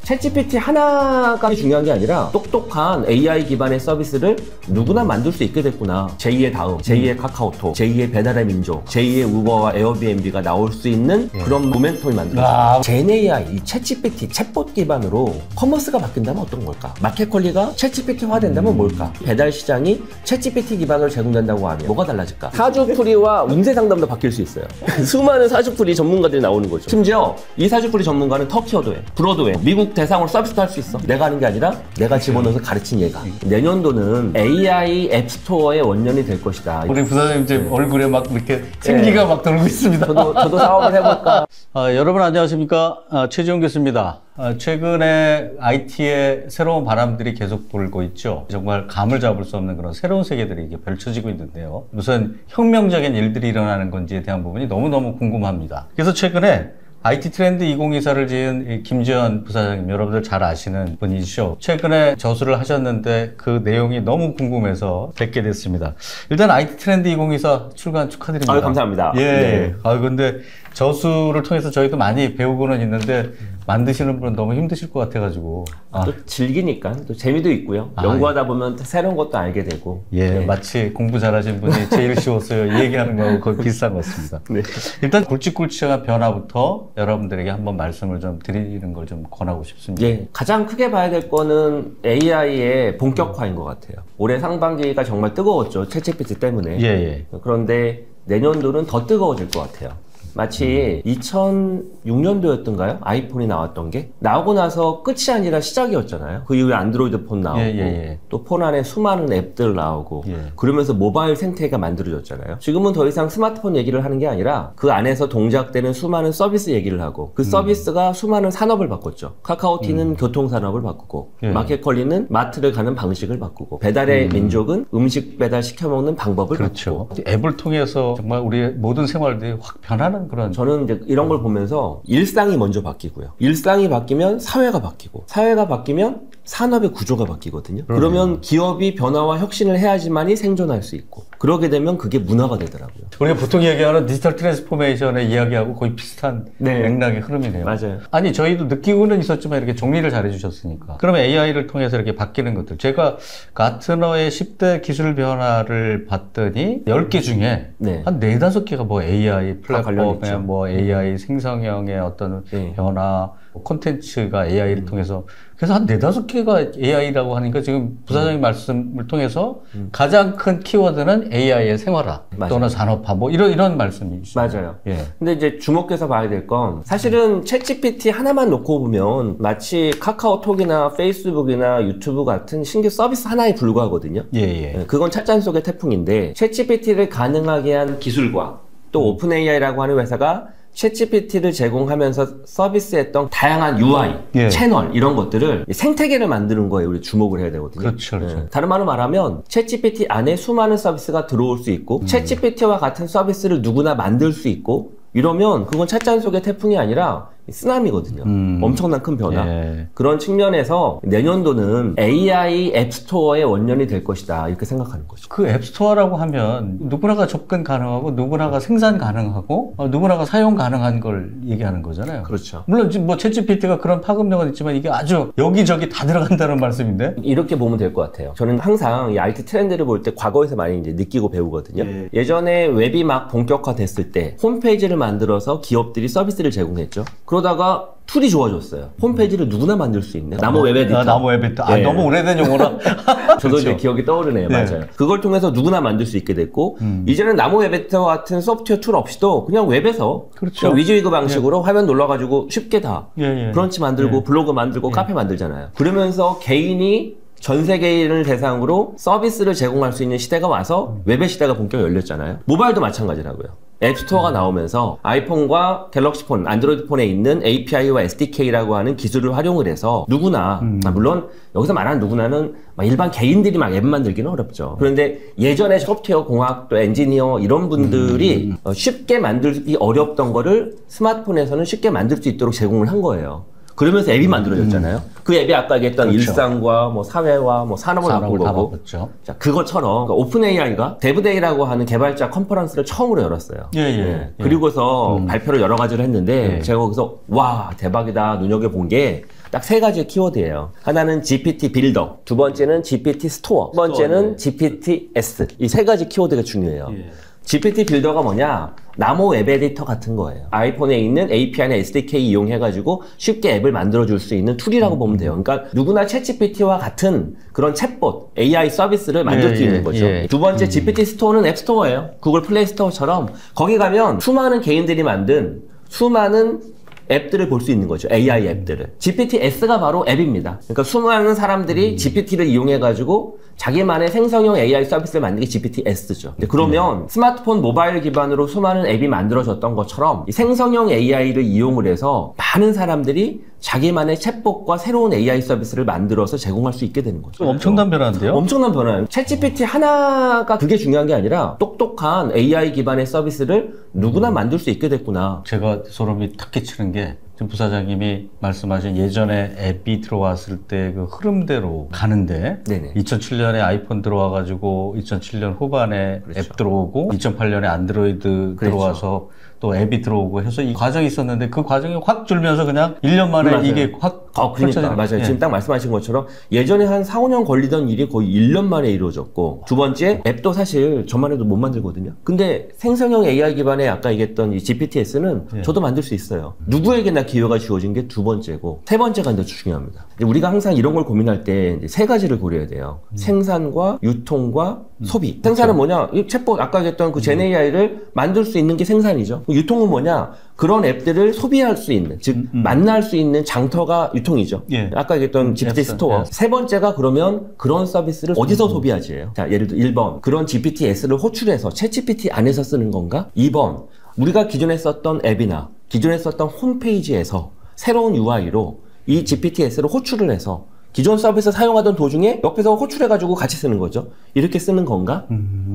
챗GPT 하나가 중요한 게 아니라 똑똑한 AI 기반의 서비스를 누구나 만들 수 있게 됐구나. 제2의 다음, 제2의 카카오톡, 제2의 배달의 민족, 제2의 우버와 에어비앤비가 나올 수 있는 그런 모멘텀이 만들어졌어요. 젠AI, 이 챗GPT, 챗봇 기반으로 커머스가 바뀐다면 어떤 걸까? 마켓 컬리가 챗GPT화 된다면 뭘까? 배달 시장이 챗GPT 기반으로 제공된다고 하면 뭐가 달라질까? 사주풀이와 운세 상담도 바뀔 수 있어요. 수많은 사주풀이 전문가들이 나오는 거죠. 심지어 이 사주풀이 전문가는 터키어도 해, 불어도 해, 미국 대상으로 서비스도 할 수 있어. 내가 하는 게 아니라 내가 집어넣어서 가르친 얘가. 내년도는 AI 앱스토어의 원년이 될 것이다. 우리 부사장님 이제 얼굴에 막 이렇게 생기가 막 돌고 있습니다. 저도 사업을 해볼까? 여러분 안녕하십니까? 최지용 교수입니다. 최근에 IT의 새로운 바람들이 계속 불고 있죠. 정말 감을 잡을 수 없는 그런 새로운 세계들이 이게 펼쳐지고 있는데요. 무슨 혁명적인 일들이 일어나는 건지에 대한 부분이 너무너무 궁금합니다. 그래서 최근에 IT 트렌드 2024를 지은 김지현 부사장님, 여러분들 잘 아시는 분이시죠. 최근에 저수를 하셨는데 그 내용이 너무 궁금해서 뵙게 됐습니다. 일단 IT 트렌드 2024 출간 축하드립니다. 아유, 감사합니다. 예. 네. 근데 저수를 통해서 저희도 많이 배우고는 있는데 만드시는 분은 너무 힘드실 것 같아가지고. 또 즐기니까 또 재미도 있고요. 연구하다 보면 새로운 것도 알게 되고. 예, 네. 마치 공부 잘하신 분이 제일 쉬웠어요. 이 얘기하는 거하고 거의 비슷한 것 같습니다. 네. 일단 굵직굵직한 변화부터 여러분들에게 한번 말씀을 좀 드리는 걸 좀 권하고 싶습니다. 예, 가장 크게 봐야 될 거는 AI의 본격화인 것 같아요. 올해 상반기가 정말 뜨거웠죠. 챗GPT 때문에. 예. 그런데 내년도는 더 뜨거워질 것 같아요. 마치 2006년도였던가요? 아이폰이 나왔던 게 나오고 나서 끝이 아니라 시작이었잖아요. 그 이후에 안드로이드 폰 나오고 또 폰 안에 수많은 앱들 나오고 그러면서 모바일 생태계가 만들어졌잖아요. 지금은 더 이상 스마트폰 얘기를 하는 게 아니라 그 안에서 동작되는 수많은 서비스 얘기를 하고 그 서비스가 수많은 산업을 바꿨죠. 카카오티는 교통산업을 바꾸고 마켓컬리는 마트를 가는 방식을 바꾸고 배달의 민족은 음식 배달 시켜먹는 방법을 바꾸고 앱을 통해서 정말 우리의 모든 생활들이 확 변하는 그런. 저는 이제 이런 걸 보면서 일상이 먼저 바뀌고요. 일상이 바뀌면 사회가 바뀌고 사회가 바뀌면 산업의 구조가 바뀌거든요. 그러면 기업이 변화와 혁신을 해야지만이 생존할 수 있고 그러게 되면 그게 문화가 되더라고요. 우리가 보통 얘기하는 디지털 트랜스포메이션의 이야기하고 거의 비슷한 맥락의 흐름이네요. 맞아요. 아니 저희도 느끼고는 있었지만 이렇게 정리를 잘 해주셨으니까. 그러면 AI를 통해서 이렇게 바뀌는 것들. 제가 가트너의 10대 기술 변화를 봤더니 10개 중에 한 4, 5개가 뭐 AI 플랫폼에 뭐 AI 생성형의 어떤 변화, 콘텐츠가 AI를 통해서 그래서 한 4, 5개가 AI라고 하니까 지금 부사장님 말씀을 통해서 가장 큰 키워드는 AI의 생활화 또는 산업화 뭐 이런 말씀이시죠. 맞아요. 근데 이제 주목해서 봐야 될 건 사실은 챗GPT 하나만 놓고 보면 마치 카카오톡이나 페이스북이나 유튜브 같은 신규 서비스 하나에 불과하거든요. 그건 찻잔 속의 태풍인데 챗GPT를 가능하게 한 기술과 또 오픈 AI라고 하는 회사가 챗GPT를 제공하면서 서비스했던 다양한 UI, 채널 이런 것들을 생태계를 만드는 거에 우리 주목을 해야 되거든요. 그렇죠. 다른 말로 말하면 챗GPT 안에 수많은 서비스가 들어올 수 있고 챗GPT와 같은 서비스를 누구나 만들 수 있고 이러면 그건 찻잔 속의 태풍이 아니라 쓰나미거든요. 엄청난 큰 변화. 그런 측면에서 내년도는 AI 앱스토어의 원년이 될 것이다 이렇게 생각하는 거죠. 그 앱스토어라고 하면 누구나가 접근 가능하고 누구나가 생산 가능하고 누구나가 사용 가능한 걸 얘기하는 거잖아요. 그렇죠. 물론 뭐 챗GPT가 그런 파급력은 있지만 이게 아주 여기저기 다 들어간다는 말씀인데 이렇게 보면 될 것 같아요. 저는 항상 이 IT 트렌드를 볼 때 과거에서 많이 이제 느끼고 배우거든요. 예전에 웹이 막 본격화됐을 때 홈페이지를 만들어서 기업들이 서비스를 제공했죠. 그러다가 툴이 좋아졌어요. 홈페이지를 누구나 만들 수 있는 나무 웹 에디터. 나무 웹 에디터. 너무 오래된 용어라. 저도 이제 기억이 떠오르네요. 맞아요. 그걸 통해서 누구나 만들 수 있게 됐고 이제는 나무 웹 에디터 같은 소프트웨어 툴 없이도 그냥 웹에서 위즈위그 방식으로 화면 눌러가지고 쉽게 다 브런치 만들고 블로그 만들고 카페 만들잖아요. 그러면서 개인이 전 세계인을 대상으로 서비스를 제공할 수 있는 시대가 와서 웹의 시대가 본격적으로 열렸잖아요. 모바일도 마찬가지라고요. 앱스토어가 나오면서 아이폰과 갤럭시 폰, 안드로이드 폰에 있는 API와 SDK라고 하는 기술을 활용을 해서 누구나, 물론 여기서 말하는 누구나는 일반 개인들이 막 앱 만들기는 어렵죠. 그런데 예전에 소프트웨어 공학 또 엔지니어 이런 분들이 쉽게 만들기 어렵던 거를 스마트폰에서는 쉽게 만들 수 있도록 제공을 한 거예요. 그러면서 앱이 만들어졌잖아요. 그 앱이 아까 얘기했던 그렇죠. 일상과 뭐 사회와 뭐 산업을 바꾼 다 거고. 바꿨죠. 자, 그것처럼 오픈 AI가 데브데이라고 하는 개발자 컨퍼런스를 처음으로 열었어요. 예. 그리고서 발표를 여러 가지를 했는데 예. 제가 거기서 와 대박이다 눈여겨본 게 딱 세 가지의 키워드예요. 하나는 GPT 빌더, 두 번째는 GPT 스토어, 두 번째는 GPT S. 이 세 가지 키워드가 중요해요. 예. GPT 빌더가 뭐냐? 나모 앱 에디터 같은 거예요. 아이폰에 있는 API나 SDK 이용해가지고 쉽게 앱을 만들어줄 수 있는 툴이라고 보면 돼요. 그러니까 누구나 챗GPT와 같은 그런 챗봇, AI 서비스를 만들 수 있는 거죠. 두 번째 GPT 스토어는 앱 스토어예요. 구글 플레이 스토어처럼 거기 가면 수많은 개인들이 만든 수많은 앱들을 볼 수 있는 거죠. AI 앱들을. GPT-S가 바로 앱입니다. 그러니까 수많은 사람들이 GPT를 이용해가지고 자기만의 생성형 AI 서비스를 만든 게 GPT-S죠. 그러면 스마트폰 모바일 기반으로 수많은 앱이 만들어졌던 것처럼 이 생성형 AI를 이용을 해서 많은 사람들이 자기만의 챗봇과 새로운 AI 서비스를 만들어서 제공할 수 있게 되는 거죠. 엄청난 변화인데요? 엄청난 변화예요. 챗GPT 하나가 그게 중요한 게 아니라 똑똑한 AI 기반의 서비스를 누구나 만들 수 있게 됐구나. 제가 소름이 탁 끼치는 게 지금 부사장님이 말씀하신 예전에 앱이 들어왔을 때 그 흐름대로 가는데 네네. 2007년에 아이폰 들어와가지고 2007년 후반에 그렇죠. 앱 들어오고 2008년에 안드로이드 그렇죠. 들어와서 또 앱이 들어오고 해서 이 과정이 있었는데 그 과정이 확 줄면서 그냥 1년 만에 맞아요. 이게 확 그러니까 펼쳐지는 맞아요. 예. 지금 딱 말씀하신 것처럼 예전에 한 4, 5년 걸리던 일이 거의 1년 만에 이루어졌고 두 번째 앱도 사실 저만 해도 못 만들거든요. 근데 생성형 AI 기반의 아까 얘기했던 이 GPT-S는 예. 저도 만들 수 있어요. 누구에게나 기회가 주어진 게 두 번째고 세 번째가 더 중요합니다. 우리가 항상 이런 걸 고민할 때 세 가지를 고려해야 돼요. 생산과 유통과 소비. 생산은 뭐냐? 이 챗봇 아까 얘기했던 그 젠 AI를 만들 수 있는 게 생산이죠. 유통은 뭐냐? 그런 앱들을 소비할 수 있는, 즉 만날 수 있는 장터가 유통이죠. 예. 아까 얘기했던 GPT 스토어. 세 번째가 그러면 그런 서비스를 어디서 소비하지예요? 자, 예를 들어 1번 그런 GPT-S를 호출해서 챗GPT 안에서 쓰는 건가? 2번 우리가 기존에 썼던 앱이나 기존에 썼던 홈페이지에서 새로운 UI로 이 GPT-S를 호출을 해서 기존 서비스 사용하던 도중에 옆에서 호출해가지고 같이 쓰는 거죠. 이렇게 쓰는 건가?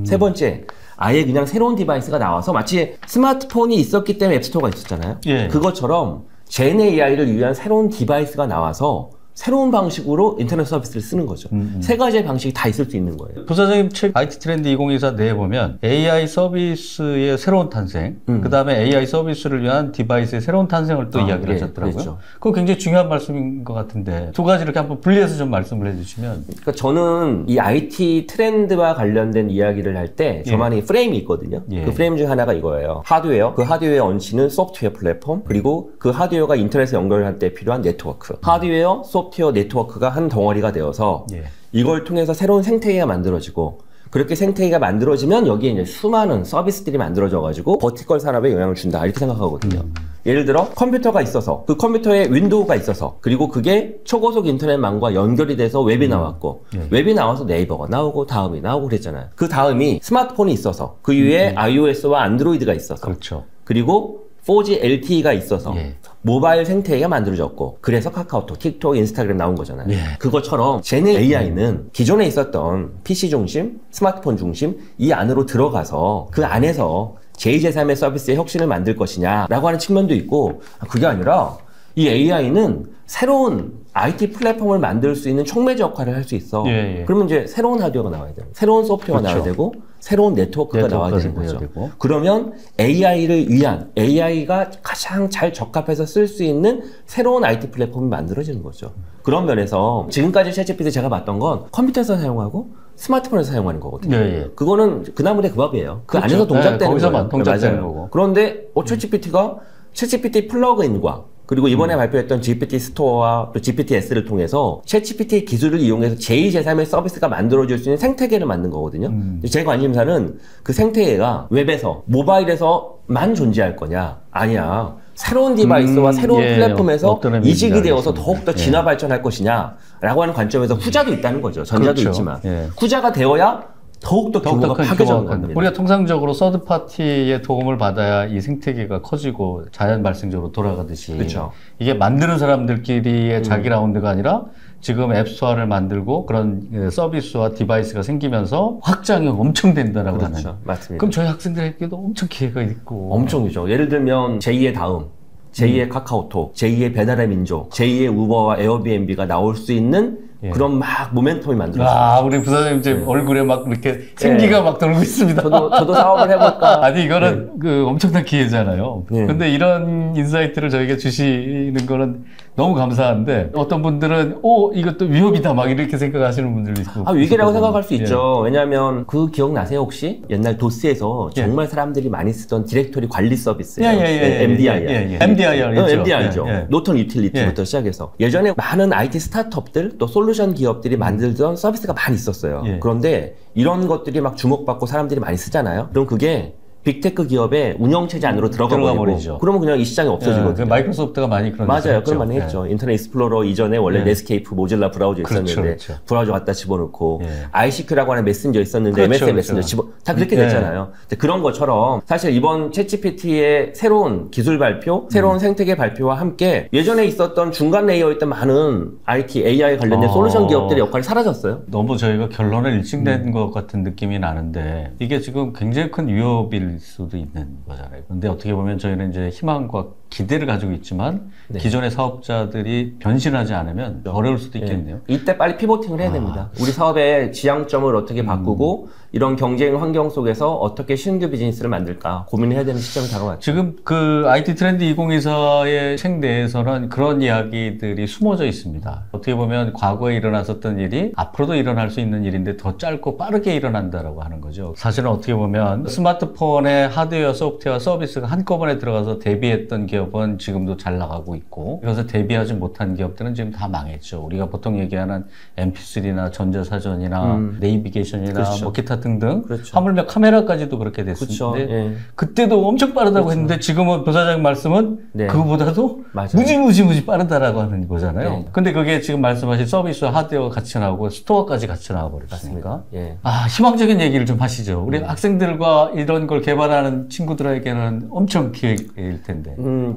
세 번째, 아예 그냥 새로운 디바이스가 나와서 마치 스마트폰이 있었기 때문에 앱스토어가 있었잖아요. 예. 그것처럼 젠 AI를 위한 새로운 디바이스가 나와서 새로운 방식으로 인터넷 서비스를 쓰는 거죠. 세 가지의 방식이 다 있을 수 있는 거예요. 부사장님 책 IT 트렌드 2024 내에 보면 AI 서비스의 새로운 탄생, 그 다음에 AI 서비스를 위한 디바이스의 새로운 탄생을 또 이야기를 예, 하셨더라고요. 그렇죠. 그거 굉장히 중요한 말씀인 것 같은데 두 가지 이렇게 한번 분리해서 좀 말씀을 해주시면. 그러니까 저는 이 IT 트렌드와 관련된 이야기를 할 때 저만의 프레임이 있거든요. 예. 그 프레임 중 하나가 이거예요. 하드웨어, 그 하드웨어에 얹히는 소프트웨어 플랫폼, 그리고 그 하드웨어가 인터넷에 연결할 때 필요한 네트워크. 하드웨어, 소프트웨어, 네트워크가 한 덩어리가 되어서 예. 이걸 통해서 새로운 생태계가 만들어지고 그렇게 생태계가 만들어지면 여기에 이제 수많은 서비스들이 만들어져가지고 버티컬 산업에 영향을 준다 이렇게 생각하거든요. 예를 들어 컴퓨터가 있어서 그 컴퓨터에 윈도우가 있어서 그리고 그게 초고속 인터넷망과 연결이 돼서 웹이 나왔고 웹이 나와서 네이버가 나오고 다음이 나오고 그랬잖아요. 그 다음이 스마트폰이 있어서 그 위에 iOS와 안드로이드가 있어서 그렇죠. 그리고 4G LTE가 있어서 예. 모바일 생태계가 만들어졌고 그래서 카카오톡, 틱톡, 인스타그램 나온 거잖아요. 예. 그것처럼 젠 AI는 기존에 있었던 PC 중심, 스마트폰 중심 이 안으로 들어가서 그 안에서 제2제3의 서비스의 혁신을 만들 것이냐라고 하는 측면도 있고 그게 아니라 이 AI는 새로운 IT 플랫폼을 만들 수 있는 촉매제 역할을 할 수 있어. 예. 그러면 이제 새로운 하드웨어가 나와야 되고 새로운 소프트웨어가 그렇죠. 나와야 되고 새로운 네트워크가 나와야 되는 생겨야 거죠. 되고. 그러면 AI를 위한 AI가 가장 잘 적합해서 쓸 수 있는 새로운 IT 플랫폼이 만들어지는 거죠. 그런 면에서 지금까지 챗GPT 제가 봤던 건 컴퓨터에서 사용하고 스마트폰에서 사용하는 거거든요. 예. 그거는 그나물의 그 밥이에요. 그 그렇죠. 안에서 동작되는 거예요. 거기서만 동작되는 맞아요. 거고. 그런데 챗GPT가 챗GPT 플러그인과 그리고 이번에 발표했던 GPT 스토어와 또 GPT-S를 통해서 챗GPT 기술을 이용해서 제2제3의 서비스가 만들어질 수 있는 생태계를 만든 거거든요. 제 관심사는 그 생태계가 웹에서, 모바일에서만 존재할 거냐? 아니야. 새로운 디바이스와 새로운 예, 플랫폼에서 어떤 의미인지 이직이 되어서 알겠습니다. 더욱더 진화 발전할 것이냐? 라고 하는 관점에서 후자도 있다는 거죠. 전자도 그렇죠. 있지만. 예. 후자가 되어야 더욱더 규모가 큰 파괴적인 규모가 겁니다. 우리가 통상적으로 서드 파티의 도움을 받아야 이 생태계가 커지고 자연 발생적으로 돌아가듯이 그렇죠. 이게 만드는 사람들끼리의 자기 라운드가 아니라 지금 앱스토어를 만들고 그런 서비스와 디바이스가 생기면서 확장이 엄청 된다라고 그렇죠. 하는. 맞습니다. 그럼 저희 학생들에게도 엄청 기회가 있고 엄청이죠. 예를 들면 제2의 다음 제2의 카카오톡, 제2의 배달의 민족, 제2의 우버와 에어비앤비가 나올 수 있는 그런 막 모멘텀이 만들어졌어요. 아, 우리 부사장님 이제 얼굴에 막 이렇게 생기가 막 돌고 있습니다. 저도 사업을 해볼까. 아니, 이거는 그 엄청난 기회잖아요. 근데 이런 인사이트를 저희가 주시는 거는 너무 감사한데, 어떤 분들은, 이것도 위협이다, 막 이렇게 생각하시는 분들도 있고. 위기라고 생각할 수 있죠. 왜냐하면 그 기억나세요, 혹시? 옛날 도스에서 정말 사람들이 많이 쓰던 디렉토리 관리 서비스예요. MDIR. MDIR이죠. 노턴 유틸리티부터 시작해서. 예전에 많은 IT 스타트업들, 또 솔루션 기업들이 만들던 서비스가 많이 있었어요. 그런데 이런 것들이 막 주목받고 사람들이 많이 쓰잖아요. 그럼 그게 빅테크 기업의 운영체제 안으로 들어가 버리죠. 그러면 그냥 이 시장이 없어지거든요. 마이크로소프트가 많이 그런 맞아요. 그런 많이 했죠. 인터넷 익스플로러 이전에 원래 넷스케이프, 모질라 브라우저 있었는데 브라우저 갖다 집어넣고 ICQ라고 하는 메신저 있었는데 MSN 메신저 다 그렇게 됐잖아요. 근데 그런 것처럼 사실 이번 챗GPT의 새로운 기술 발표, 새로운 생태계 발표와 함께 예전에 있었던 중간 레이어에 있던 많은 IT, AI 관련된 솔루션 기업들의 역할이 사라졌어요. 너무 저희가 결론을 일찍 낸 것 같은 느낌이 나는데 이게 지금 굉장히 큰 위협일 수도 있는 거잖아요. 근데 어떻게 보면 저희는 이제 희망과 기대를 가지고 있지만 기존의 사업자들이 변신하지 않으면 어려울 수도 있겠네요. 이때 빨리 피보팅을 해야 됩니다. 우리 사업의 지향점을 어떻게 바꾸고 이런 경쟁 환경 속에서 어떻게 신규 비즈니스를 만들까 고민을 해야 되는 시점이 다가왔죠. 지금 그 IT 트렌드 2024의 책 내에서는 그런 이야기들이 숨어져 있습니다. 어떻게 보면 과거에 일어났었던 일이 앞으로도 일어날 수 있는 일인데 더 짧고 빠르게 일어난다라고 하는 거죠. 사실은 어떻게 보면 스마트폰의 하드웨어, 소프트웨어, 서비스가 한꺼번에 들어가서 대비했던 기업은 지금도 잘 나가고 있고 그래서 대비하지 못한 기업들은 지금 다 망했죠. 우리가 보통 얘기하는 MP3나 전자사전이나 네이비게이션이나 뭐 기타 등등 하물며 카메라까지도 그렇게 됐었는데 그때도 엄청 빠르다고 했는데 지금은 부사장님 말씀은 그거보다도 무지 빠르다라고 하는 거잖아요. 근데 그게 지금 말씀하신 서비스와 하드웨어가 같이 나오고 스토어까지 같이 나와 버렸으니까 희망적인 얘기를 좀 하시죠. 우리 학생들과 이런 걸 개발하는 친구들에게는 엄청 기회일 텐데.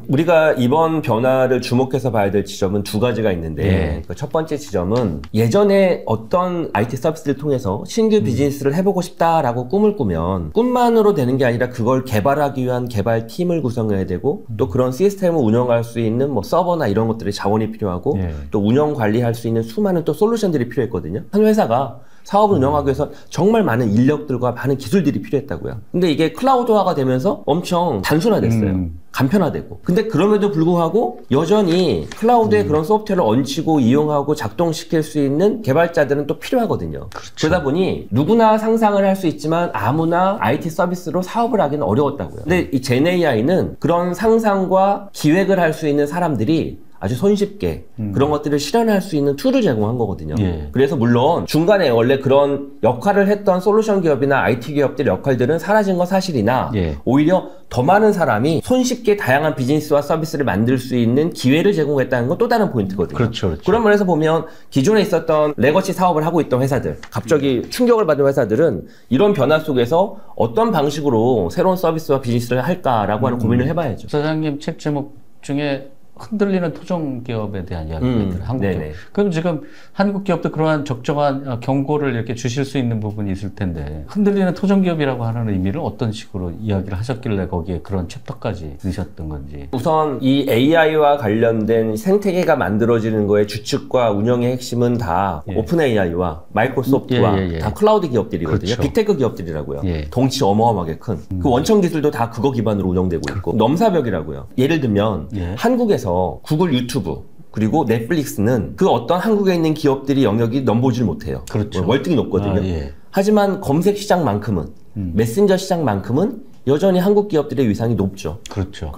우리가 이번 변화를 주목해서 봐야 될 지점은 두 가지가 있는데 첫 번째 지점은 예전에 어떤 IT 서비스를 통해서 신규 비즈니스를 해보고 싶다라고 꿈을 꾸면 꿈만으로 되는 게 아니라 그걸 개발하기 위한 개발팀을 구성해야 되고 또 그런 시스템을 운영할 수 있는 뭐 서버나 이런 것들의 자원이 필요하고 또 운영 관리할 수 있는 수많은 또 솔루션들이 필요했거든요. 한 회사가 사업을 운영하기 위해서 정말 많은 인력들과 많은 기술들이 필요했다고요. 근데 이게 클라우드화가 되면서 엄청 단순화됐어요. 간편화되고. 근데 그럼에도 불구하고 여전히 클라우드에 그런 소프트웨어를 얹히고 이용하고 작동시킬 수 있는 개발자들은 또 필요하거든요. 그러다 보니 누구나 상상을 할 수 있지만 아무나 IT 서비스로 사업을 하기는 어려웠다고요. 근데 이 GenAI는 그런 상상과 기획을 할 수 있는 사람들이 아주 손쉽게 그런 것들을 실현할 수 있는 툴을 제공한 거거든요. 그래서 물론 중간에 원래 그런 역할을 했던 솔루션 기업이나 IT 기업들의 역할들은 사라진 건 사실이나 오히려 더 많은 사람이 손쉽게 다양한 비즈니스와 서비스를 만들 수 있는 기회를 제공했다는 건 또 다른 포인트거든요. 그런 면에서 보면 기존에 있었던 레거시 사업을 하고 있던 회사들, 갑자기 충격을 받은 회사들은 이런 변화 속에서 어떤 방식으로 새로운 서비스와 비즈니스를 할까라고 하는 고민을 해봐야죠. 사장님 책 제목 중에 흔들리는 토종 기업에 대한 이야기가 있더라고요. 한국 기업. 그럼 지금 한국 기업도 그러한 적정한 경고를 이렇게 주실 수 있는 부분이 있을 텐데 흔들리는 토종 기업이라고 하는 의미를 어떤 식으로 이야기를 하셨길래 거기에 그런 챕터까지 넣으셨던 건지. 우선 이 AI와 관련된 생태계가 만들어지는 거의 주축과 운영의 핵심은 다 오픈 AI와 마이크로소프트와 다 클라우드 기업들이거든요. 빅테크 기업들이라고요. 덩치 어마어마하게 큰. 그 원천 기술도 다 그거 기반으로 운영되고 있고 넘사벽이라고요. 예를 들면 한국에서 구글 유튜브 그리고 넷플릭스는 그 어떤 한국에 있는 기업들이 영역이 넘보질 못해요. 월등히 높거든요. 하지만 검색 시장만큼은 메신저 시장만큼은 여전히 한국 기업들의 위상이 높죠. 그렇죠.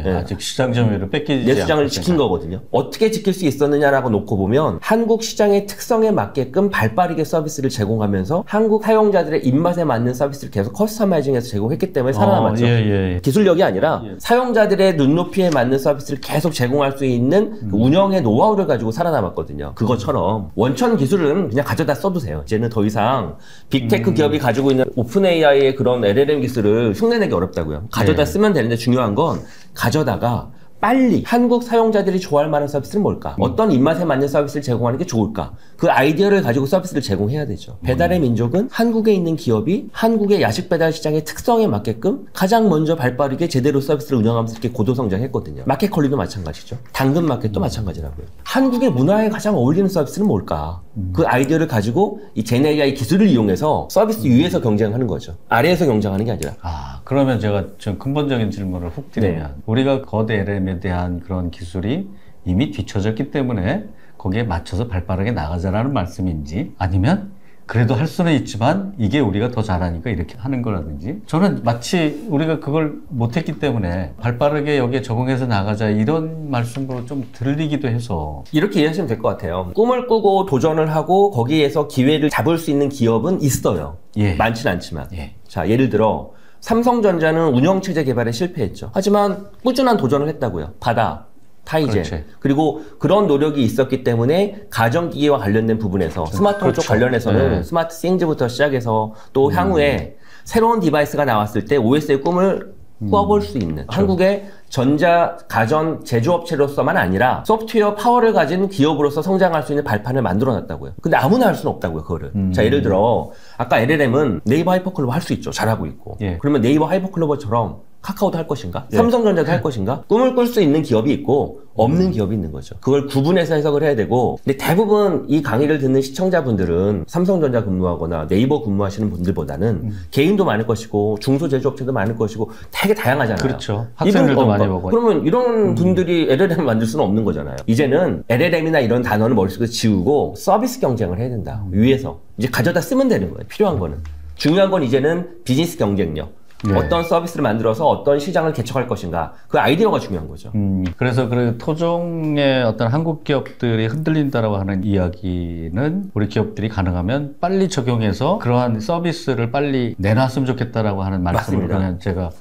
아직 시장 점유율을 뺏기지 내 시장을 지킨 거거든요. 어떻게 지킬 수 있었느냐라고 놓고 보면 한국 시장의 특성에 맞게끔 발빠르게 서비스를 제공하면서 한국 사용자들의 입맛에 맞는 서비스를 계속 커스터마이징해서 제공했기 때문에 살아남았죠. 기술력이 아니라 사용자들의 눈높이에 맞는 서비스를 계속 제공할 수 있는 그 운영의 노하우를 가지고 살아남았거든요. 그것처럼 원천 기술은 그냥 가져다 써두세요. 이제는 더 이상 빅테크 기업이 가지고 있는 오픈 AI의 그런 LLM 기술을 흉내내기 어렵다고요. 가져다 쓰면 되는데 중요한 건 가져다가 빨리 한국 사용자들이 좋아할 만한 서비스는 뭘까? 어떤 입맛에 맞는 서비스를 제공하는 게 좋을까? 그 아이디어를 가지고 서비스를 제공해야 되죠. 배달의 민족은 한국에 있는 기업이 한국의 야식 배달 시장의 특성에 맞게끔 가장 먼저 발빠르게 제대로 서비스를 운영하면서 이렇게 고도성장했거든요. 마켓컬리도 마찬가지죠. 당근마켓도 마찬가지라고요. 한국의 문화에 가장 어울리는 서비스는 뭘까? 그 아이디어를 가지고 이 젠AI 기술을 이용해서 서비스 위에서 경쟁하는 거죠. 아래에서 경쟁하는 게 아니라. 그러면 제가 좀 근본적인 질문을 훅 드리면 우리가 거대 LLM에 대한 그런 기술이 이미 뒤처졌기 때문에 거기에 맞춰서 발빠르게 나가자라는 말씀인지, 아니면 그래도 할 수는 있지만 이게 우리가 더 잘하니까 이렇게 하는 거라든지, 저는 마치 우리가 그걸 못했기 때문에 발빠르게 여기에 적응해서 나가자 이런 말씀으로 좀 들리기도 해서. 이렇게 이해하시면 될 것 같아요. 꿈을 꾸고 도전을 하고 거기에서 기회를 잡을 수 있는 기업은 있어요. 많진 않지만. 자, 예를 들어 삼성전자는 운영체제 개발에 실패했죠. 하지만 꾸준한 도전을 했다고요. 바다, 타이젠. 그렇지. 그리고 그런 노력이 있었기 때문에 가전기기와 관련된 부분에서 스마트폰 쪽 관련해서는 스마트 싱즈부터 시작해서 또 향후에 새로운 디바이스가 나왔을 때 OS의 꿈을 꾸어볼 수 있는 한국의 전자 가전 제조업체로서만 아니라 소프트웨어 파워를 가진 기업으로서 성장할 수 있는 발판을 만들어놨다고요. 근데 아무나 할 수는 없다고요, 그거를. 자, 예를 들어 아까 LLM은 네이버 하이퍼클로버 할 수 있죠. 잘하고 있고. 그러면 네이버 하이퍼클로버처럼 카카오도 할 것인가? 삼성전자도 할 것인가? 꿈을 꿀 수 있는 기업이 있고 없는 기업이 있는 거죠. 그걸 구분해서 해석을 해야 되고, 근데 대부분 이 강의를 듣는 시청자분들은 삼성전자 근무하거나 네이버 근무하시는 분들보다는 개인도 많을 것이고 중소제조업체도 많을 것이고 되게 다양하잖아요. 그렇죠. 학생들도 많이 보고. 그러면 이런 분들이 LLM을 만들 수는 없는 거잖아요. 이제는 LLM이나 이런 단어는 머릿속에서 지우고 서비스 경쟁을 해야 된다. 위에서. 이제 가져다 쓰면 되는 거예요. 필요한 거는. 중요한 건 이제는 비즈니스 경쟁력. 어떤 서비스를 만들어서 어떤 시장을 개척할 것인가, 그 아이디어가 중요한 거죠. 그래서 그 토종의 어떤 한국 기업들이 흔들린다라고 하는 이야기는 우리 기업들이 가능하면 빨리 적용해서 그러한 서비스를 빨리 내놨으면 좋겠다라고 하는 말씀을 그냥 제가.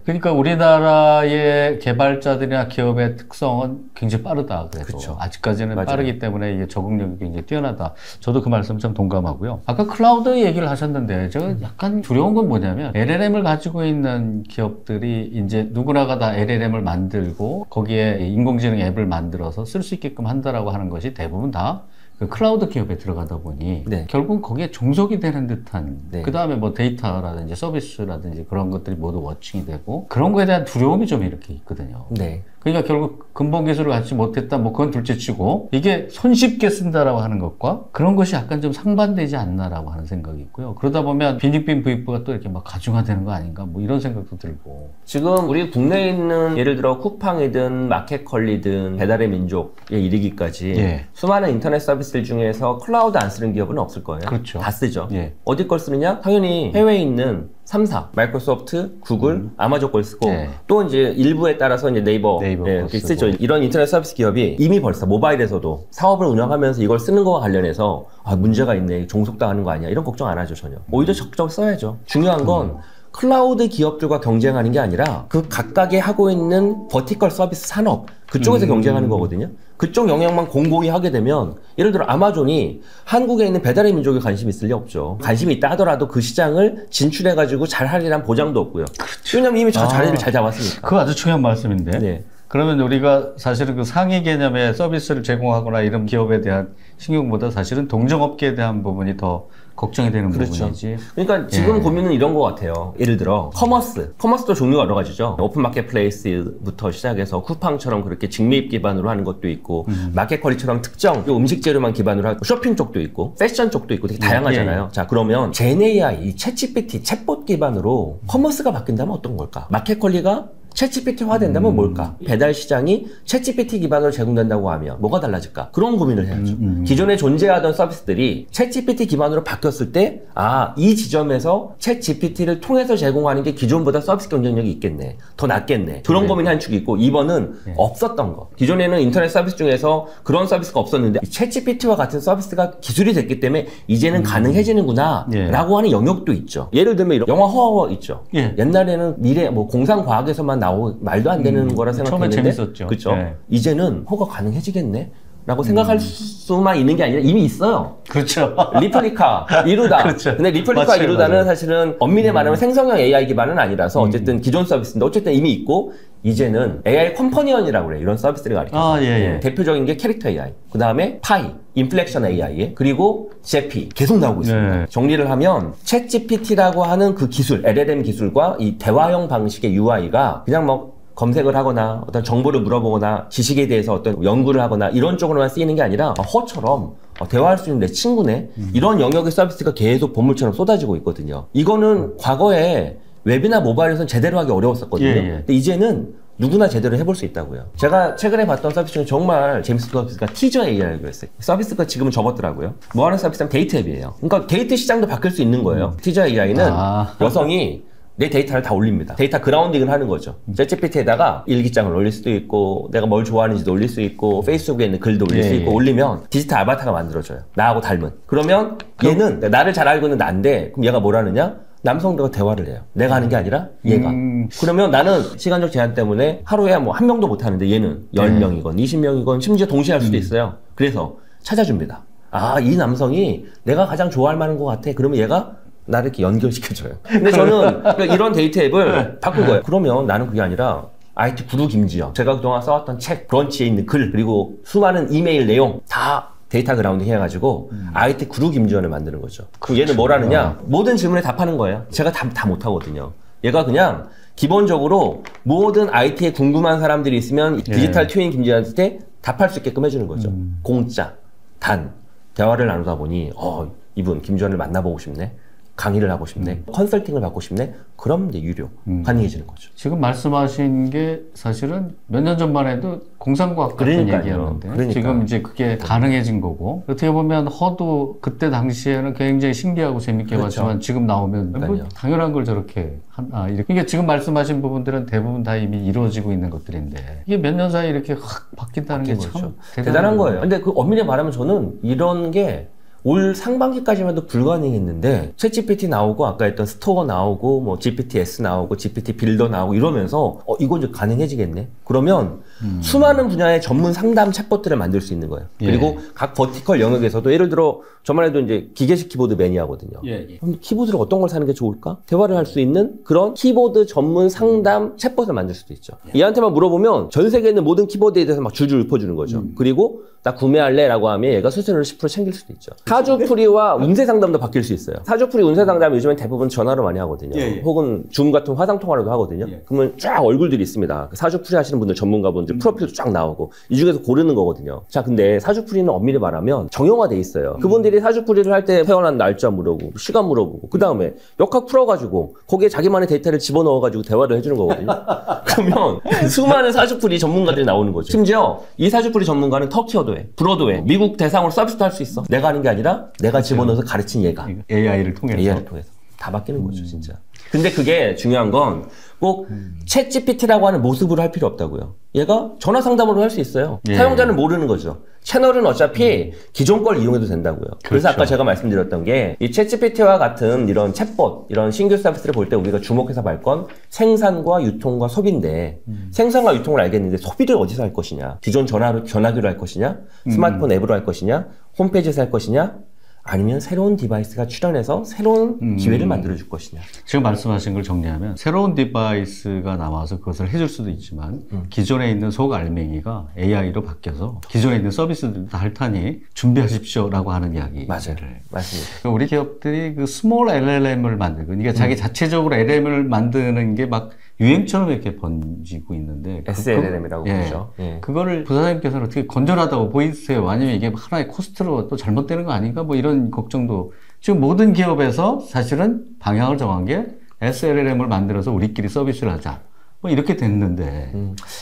그러니까 우리나라의 개발자들이나 기업의 특성은 굉장히 빠르다. 그래서 아직까지는 빠르기 때문에 이게 적응력이 굉장히 뛰어나다. 저도 그 말씀 좀 동감하고요. 아까 클라우드 얘기를 하셨는데 제가 약간 두려운 건 뭐냐면 LLM을 가지고 있는 기업들이 이제 누구나가 다 LLM을 만들고 거기에 인공지능 앱을 만들어서 쓸 수 있게끔 한다라고 하는 것이 대부분 다 그 클라우드 기업에 들어가다 보니 결국 거기에 종속이 되는 듯한 그 다음에 뭐 데이터라든지 서비스라든지 그런 것들이 모두 워칭이 되고 그런 거에 대한 두려움이 좀 이렇게 있거든요. 그러니까 결국 근본 기술을 갖지 못했다, 뭐 그건 둘째치고 이게 손쉽게 쓴다라고 하는 것과 그런 것이 약간 좀 상반되지 않나라고 하는 생각이 있고요. 그러다 보면 빈익빈 부익부가 또 이렇게 막 가중화되는 거 아닌가, 뭐 이런 생각도 들고. 지금 우리 국내에 있는 예를 들어 쿠팡이든 마켓컬리든 배달의 민족에 이르기까지 수많은 인터넷 서비스들 중에서 클라우드 안 쓰는 기업은 없을 거예요. 다 쓰죠. 어디 걸 쓰느냐? 당연히 해외에 있는 3사, 마이크로소프트, 구글, 아마존 걸 쓰고 또 이제 일부에 따라서 이제 네이버 쓰죠. 이런 인터넷 서비스 기업이 이미 벌써 모바일에서도 사업을 운영하면서 이걸 쓰는 거와 관련해서 문제가 있네, 종속당하는 거 아니야, 이런 걱정 안 하죠. 전혀. 오히려 적극적으로 써야죠. 중요한 건 클라우드 기업들과 경쟁하는 게 아니라 그 각각의 하고 있는 버티컬 서비스 산업, 그쪽에서 경쟁하는 거거든요. 그쪽 영역만 공고히 하게 되면, 예를 들어 아마존이 한국에 있는 배달의 민족에 관심이 있을 리 없죠. 관심이 있다 하더라도 그 시장을 진출해가지고 잘 하리란 보장도 없고요. 왜냐면 이미 자리를 잘 잡았으니까. 그거 아주 중요한 말씀인데. 그러면 우리가 사실은 그 상위 개념의 서비스를 제공하거나 이런 기업에 대한 신경보다 사실은 동종업계에 대한 부분이 더 걱정이 되는 부분이지. 그러니까 지금 고민은 이런 것 같아요. 예를 들어 커머스도 종류가 여러 가지죠. 오픈 마켓플레이스부터 시작해서 쿠팡처럼 그렇게 직매입 기반으로 하는 것도 있고, 마켓컬리처럼 특정 음식 재료만 기반으로 하고, 쇼핑 쪽도 있고 패션 쪽도 있고 되게 다양하잖아요. 자, 그러면 젠AI, 이 챗GPT, 챗봇 기반으로 커머스가 바뀐다면 어떤 걸까? 마켓컬리가 챗GPT화 된다면 뭘까? 배달 시장이 챗GPT 기반으로 제공된다고 하면 뭐가 달라질까? 그런 고민을 해야죠. 기존에 존재하던 서비스들이 챗GPT 기반으로 바뀌었을 때, 이 지점에서 챗GPT를 통해서 제공하는 게 기존보다 서비스 경쟁력이 있겠네, 더 낫겠네, 그런 고민이 한 축이 있고, 2번은 없었던 거. 기존에는 인터넷 서비스 중에서 그런 서비스가 없었는데 챗GPT와 같은 서비스가 기술이 됐기 때문에 이제는 가능해지는구나 라고 하는 영역도 있죠. 예를 들면 이런 영화 허 있죠. 옛날에는 미래 뭐 공상과학에서만 말도 안 되는 거라 생각했는데, 처음에 재밌었죠. 그렇죠. 이제는 허가 가능해지겠네 라고 생각할 수만 있는 게 아니라 이미 있어요. 리플리카, 이루다. 근데 리플리카, 이루다는 사실은 엄밀히 말하면 생성형 AI 기반은 아니라서 어쨌든 기존 서비스인데 어쨌든 이미 있고, 이제는 AI 컴퍼니언이라고 그래. 이런 서비스를 가리켜서. 대표적인 게 캐릭터 AI, 그 다음에 파이, 인플렉션 AI, 그리고 제피 계속 나오고 있습니다. 정리를 하면 챗 GPT라고 하는 그 기술, LLM 기술과 이 대화형 방식의 UI가 그냥 뭐 검색을 하거나 어떤 정보를 물어보거나 지식에 대해서 어떤 연구를 하거나 이런 쪽으로만 쓰이는 게 아니라 허처럼 대화할 수 있는 내 친구네, 이런 영역의 서비스가 계속 보물처럼 쏟아지고 있거든요. 이거는 과거에 웹이나 모바일에서는 제대로 하기 어려웠었거든요. 근데 이제는 누구나 제대로 해볼 수 있다고요. 제가 최근에 봤던 서비스 중에 정말 재밌었던 서비스가 티저 AI라고 했어요. 서비스가 지금은 접었더라고요. 뭐 하는 서비스냐면 데이트 앱이에요. 그러니까 데이트 시장도 바뀔 수 있는 거예요. 티저 AI는 여성이 내 데이터를 다 올립니다. 데이터 그라운딩을 하는 거죠. 챗GPT에다가 일기장을 올릴 수도 있고, 내가 뭘 좋아하는지도 올릴 수 있고, 페이스북에 있는 글도 올릴 수 있고, 올리면 디지털 아바타가 만들어져요. 나하고 닮은. 그러면 얘는 나를 잘 알고 있는 나인데, 그럼 얘가 뭘 하느냐? 남성들과 대화를 해요. 내가 하는 게 아니라 얘가. 그러면 나는 시간적 제한 때문에 하루에 뭐 한 명도 못 하는데 얘는 10명이건 20명이건 심지어 동시에 할 수도 있어요. 그래서 찾아줍니다. 아, 이 남성이 내가 가장 좋아할 만한 것 같아. 그러면 얘가 나를 이렇게 연결시켜줘요. 근데 저는 이런 데이트 앱을 바꾼 거예요. 그러면 나는 그게 아니라 IT 구루 김지영, 제가 그동안 써왔던 책, 브런치에 있는 글, 그리고 수많은 이메일 내용 다 데이터 그라운딩 해가지고 IT 구루 김지원을 만드는 거죠. 그럼 얘는 뭘 하느냐? 모든 질문에 답하는 거예요. 제가 다 못하거든요. 얘가 그냥 기본적으로 모든 IT에 궁금한 사람들이 있으면 디지털 트윈 김지현한테 답할 수 있게끔 해주는 거죠. 공짜, 단, 대화를 나누다 보니 이분 김지현을 만나보고 싶네. 강의를 하고 싶네. 컨설팅을 받고 싶네. 그럼 이제 유료 가능해지는 거죠. 지금 말씀하신 게 사실은 몇 년 전만 해도 공상과학 같은 얘기였는데 지금 이제 그게 가능해진 거고, 어떻게 보면 허도 그때 당시에는 굉장히 신기하고 재밌게 봤지만 지금 나오면 뭐 당연한 걸 저렇게 이렇게. 이게 지금 말씀하신 부분들은 대부분 다 이미 이루어지고 있는 것들인데 이게 몇 년 사이에 이렇게 확 바뀐다는 게 참 대단한 거예요. 근데 그 엄밀히 말하면 저는 이런 게 올 상반기까지만 해도 불가능했는데 챗GPT 나오고 아까 했던 스토어 나오고 뭐 GPT-S 나오고 GPT 빌더 나오고 이러면서 이거 이제 가능해지겠네. 그러면 수많은 분야의 전문 상담 챗봇들을 만들 수 있는 거예요. 그리고 각 버티컬 영역에서도 예를 들어 저만 해도 이제 기계식 키보드 매니아거든요. 그럼 키보드를 어떤 걸 사는 게 좋을까? 대화를 할 수 있는 그런 키보드 전문 상담 챗봇을 만들 수도 있죠. 얘한테만 물어보면 전 세계에 있는 모든 키보드에 대해서 막 줄줄 읊어주는 거죠. 그리고 나 구매할래? 라고 하면 얘가 수수료를 10% 챙길 수도 있죠. 사주풀이와 운세 상담도 바뀔 수 있어요. 사주풀이 운세 상담은 요즘엔 대부분 전화로 많이 하거든요. 혹은 줌 같은 화상 통화로도 하거든요. 그러면 쫙 얼굴들이 있습니다. 사주풀이 하시는 분들, 전문가분들 프로필도 쫙 나오고 이 중에서 고르는 거거든요. 자, 근데 사주풀이는 엄밀히 말하면 정형화돼 있어요. 그분들이 사주풀이를 할 때 태어난 날짜 물어보고 시간 물어보고 그 다음에 역학 풀어가지고 거기에 자기만의 데이터를 집어넣어가지고 대화를 해주는 거거든요. 그러면 수많은 사주풀이 전문가들이 나오는 거죠. 심지어 이 사주풀이 전문가는 터키어도 해, 불어도 해, 미국 대상으로 서비스도 할 수 있어. 내가 하는 게 아니라 내가 집어넣어서 가르친 얘가. AI를 통해서 다 바뀌는 거죠, 진짜. 근데 그게 중요한 건 꼭 챗 GPT라고 하는 모습으로 할 필요 없다고요. 얘가 전화 상담으로 할 수 있어요. 사용자는 모르는 거죠. 채널은 어차피 기존 걸 이용해도 된다고요. 그래서 아까 제가 말씀드렸던 게 이 챗 GPT와 같은 이런 챗봇, 이런 신규 서비스를 볼 때 우리가 주목해서 볼 건 생산과 유통과 소비인데 생산과 유통을 알겠는데 소비를 어디서 할 것이냐? 기존 전화기로 할 것이냐? 스마트폰 앱으로 할 것이냐? 홈페이지에서 할 것이냐? 아니면 새로운 디바이스가 출현해서 새로운 기회를 만들어줄 것이냐. 지금 말씀하신 걸 정리하면 새로운 디바이스가 나와서 그것을 해줄 수도 있지만 기존에 있는 속 알맹이가 AI로 바뀌어서 기존에 있는 서비스들도 다 할 테니 준비하십시오라고 하는 이야기. 맞아요. 맞습니다. 우리 기업들이 그 스몰 LLM을 만들고, 그러니까 자기 자체적으로 LLM을 만드는 게 막 유행처럼 이렇게 번지고 있는데 SLLM이라고 부르죠. 그거를 부사장님께서는 어떻게 건전하다고 보이세요? 아니면 이게 하나의 코스트로 또 잘못되는 거 아닌가? 뭐 이런 걱정도. 지금 모든 기업에서 사실은 방향을 정한 게 SLLM을 만들어서 우리끼리 서비스를 하자. 뭐 이렇게 됐는데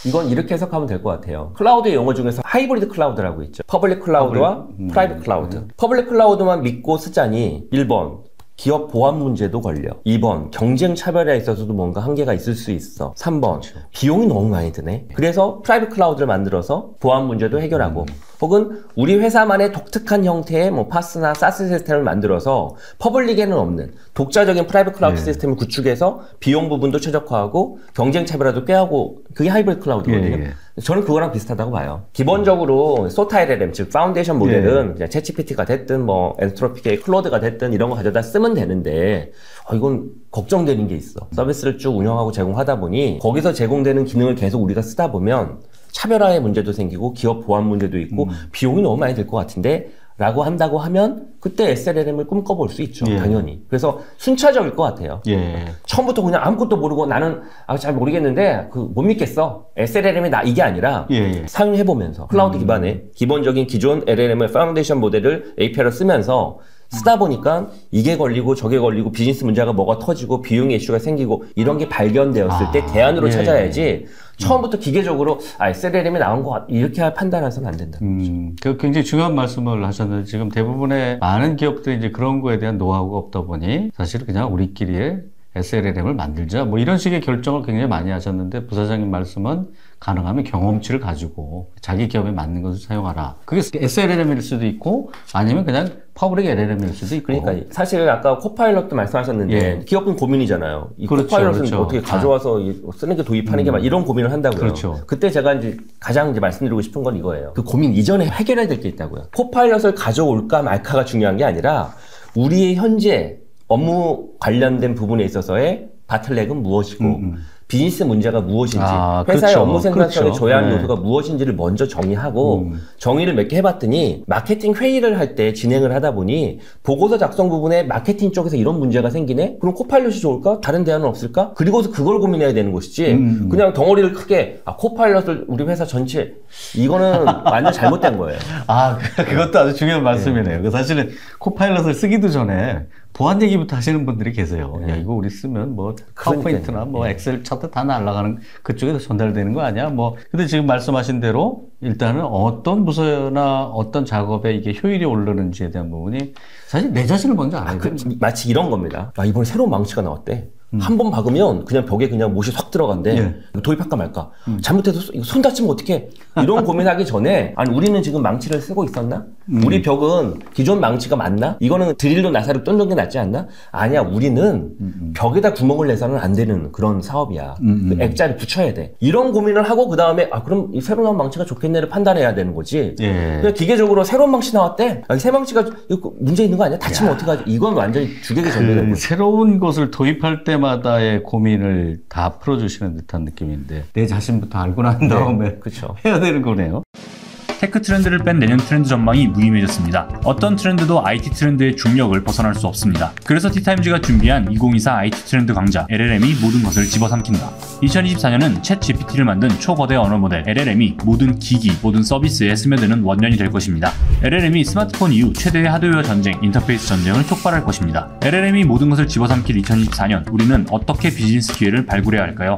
이건 이렇게 해석하면 될 것 같아요. 클라우드의 용어 중에서 하이브리드 클라우드라고 있죠. 퍼블릭 클라우드와 프라이빗 클라우드. 퍼블릭 클라우드만 믿고 쓰자니 1번 기업 보안 문제도 걸려. 2번 경쟁 차별에 있어서도 뭔가 한계가 있을 수 있어. 3번 비용이 너무 많이 드네. 그래서 프라이빗 클라우드를 만들어서 보안 문제도 해결하고 혹은 우리 회사만의 독특한 형태의 뭐 파스나 사스 시스템을 만들어서 퍼블릭에는 없는 독자적인 프라이빗 클라우드 시스템을 구축해서 비용 부분도 최적화하고 경쟁 차별화도 꾀하고 그게 하이브리드 클라우드거든요. 저는 그거랑 비슷하다고 봐요. 기본적으로 소타 LLM, 즉 파운데이션 모델은 그냥 챗GPT가 됐든 뭐 엔트로피의 클로드가 됐든 이런 거 가져다 쓰면 되는데 이건 걱정되는 게 있어. 서비스를 쭉 운영하고 제공하다 보니 거기서 제공되는 기능을 계속 우리가 쓰다 보면 차별화의 문제도 생기고 기업 보안 문제도 있고 비용이 너무 많이 들 것 같은데 라고 한다고 하면 그때 SLLM을 꿈꿔볼 수 있죠. 당연히. 그래서 순차적일 것 같아요. 처음부터 그냥 아무것도 모르고 나는 잘 모르겠는데 못 믿겠어. SLLM이 이게 아니라 사용해보면서 클라우드 기반의 기본적인 기존 LLM의 파운데이션 모델을 API로 쓰면서 쓰다 보니까 이게 걸리고 저게 걸리고 비즈니스 문제가 뭐가 터지고 비용의 이슈가 생기고 이런 게 발견되었을 때 대안으로 찾아야지 처음부터 기계적으로 SLLM이 나온 거 같 이렇게 판단해서는 안 된다. 그 굉장히 중요한 말씀을 하셨는데 지금 대부분의 많은 기업들이 이제 그런 거에 대한 노하우가 없다 보니 사실 그냥 우리끼리의 SLLM을 만들자 뭐 이런 식의 결정을 굉장히 많이 하셨는데 부사장님 말씀은 가능하면 경험치를 가지고 자기 기업에 맞는 것을 사용하라. 그게 SLLM일 수도 있고 아니면 그냥 퍼블릭 LLM일 수도 있고. 그러니까 사실 아까 코파일럿도 말씀하셨는데 기업은 고민이잖아요. 이 코파일럿은 어떻게 가져와서 쓰는 게 도입하는 게 이런 고민을 한다고요. 그때 제가 이제 가장 말씀드리고 싶은 건 이거예요. 그 고민 이전에 해결해야 될 게 있다고요. 코파일럿을 가져올까 말까가 중요한 게 아니라 우리의 현재 업무 관련된 부분에 있어서의 바틀렉은 무엇이고 비즈니스 문제가 무엇인지 회사의 업무 생산성의 조약 요소가 무엇인지를 먼저 정의하고 정의를 몇 개 해봤더니 마케팅 회의를 할 때 진행을 하다 보니 보고서 작성 부분에 마케팅 쪽에서 이런 문제가 생기네? 그럼 코파일럿이 좋을까? 다른 대안은 없을까? 그리고서 그걸 고민해야 되는 것이지 그냥 덩어리를 크게 코파일럿을 우리 회사 전체 이거는 완전 잘못된 거예요. 그것도 아주 중요한 말씀이네요. 사실은 코파일럿을 쓰기도 전에 보안 얘기부터 하시는 분들이 계세요. 야, 이거 우리 쓰면 뭐 파워포인트나 뭐 엑셀 차트 다 날아가는 그쪽에서 전달되는 거 아니야? 근데 지금 말씀하신 대로 일단은 어떤 부서나 어떤 작업에 이게 효율이 오르는지에 대한 부분이 사실 내 자신을 먼저 알아야 돼요. 마치 이런 겁니다. 이번에 새로운 망치가 나왔대. 한 번 박으면 그냥 벽에 그냥 못이 확 들어간대. 도입할까 말까. 잘못해서 손 다치면 어떡해. 이런 고민하기 전에 우리는 지금 망치를 쓰고 있었나? 우리 벽은 기존 망치가 맞나? 이거는 드릴로 나사를 뚫는 게 낫지 않나? 아니야. 우리는 벽에다 구멍을 내서는 안 되는 그런 사업이야. 그 액자를 붙여야 돼. 이런 고민을 하고 그 다음에 그럼 이 새로 나온 망치가 좋겠네를 판단해야 되는 거지. 그냥 기계적으로 새로운 망치 나왔대. 새 망치가 문제 있는 거 아니야? 다치면 어떡하지? 이건 완전히 주객이 전도된 거지. 새로운 것을 도입할 때마다의 고민을 다 풀어주시는 듯한 느낌인데 내 자신부터 알고 난 다음에 해야 되는 거네요. 테크 트렌드를 뺀 내년 트렌드 전망이 무의미해졌습니다. 어떤 트렌드도 IT 트렌드의 중력을 벗어날 수 없습니다. 그래서 티타임즈가 준비한 2024 IT 트렌드 강좌 LLM이 모든 것을 집어삼킨다. 2024년은 챗 GPT를 만든 초거대 언어 모델 LLM이 모든 기기, 모든 서비스에 스며드는 원년이 될 것입니다. LLM이 스마트폰 이후 최대의 하드웨어 전쟁, 인터페이스 전쟁을 촉발할 것입니다. LLM이 모든 것을 집어삼킬 2024년, 우리는 어떻게 비즈니스 기회를 발굴해야 할까요?